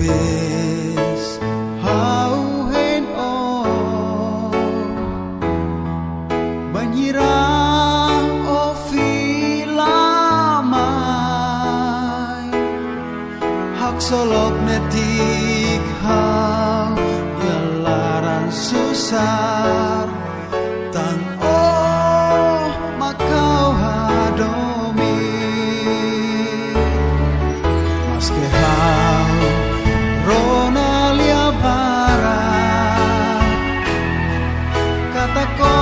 wis hauhen banyira o filamai hak solok netik hau yalaran susar tan makau hadomi maske hau ronalia barat kata ko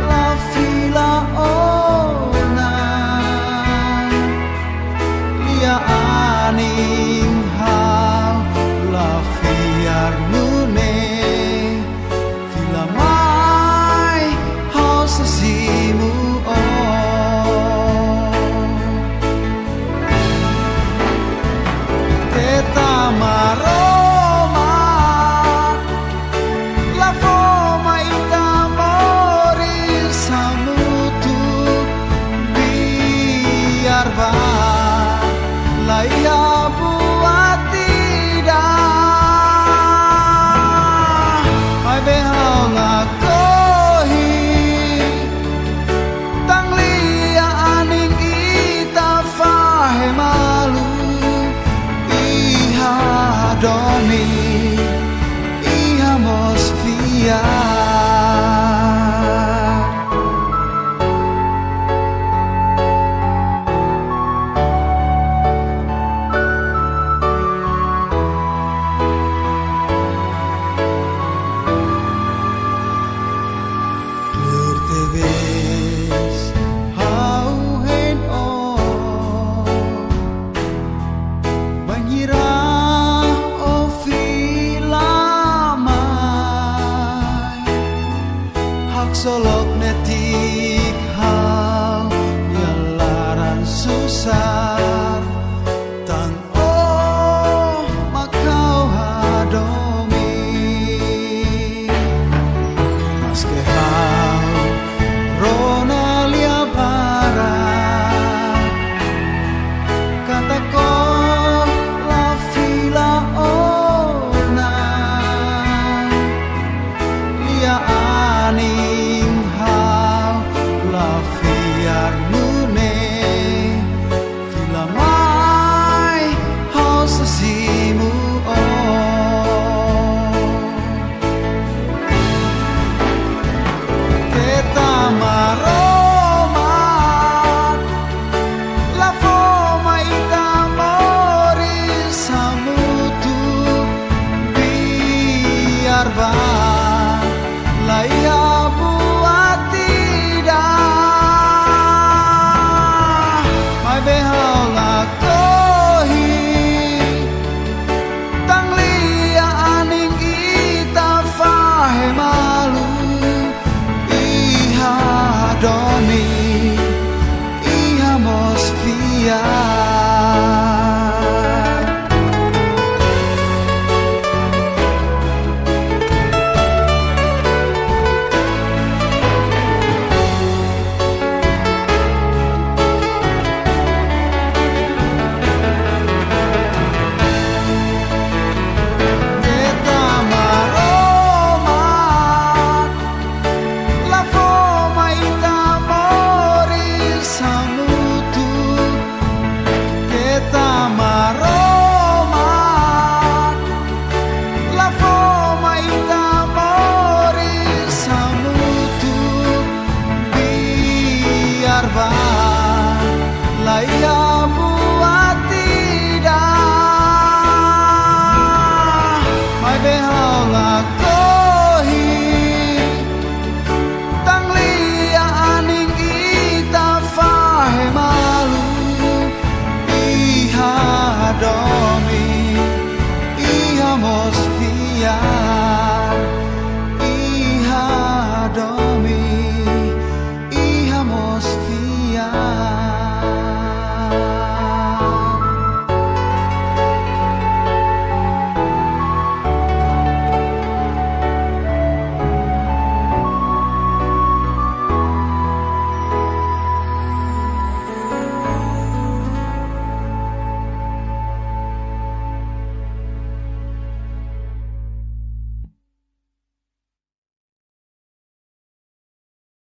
la fila ona lia aning hau la fiar nune fila mai hau sesimu Maroma la foma itamori samutu biar ba la ia buatida ai behau la kohi tang lia aning ita fahe malu domi íamos solok netik hau yalaran susah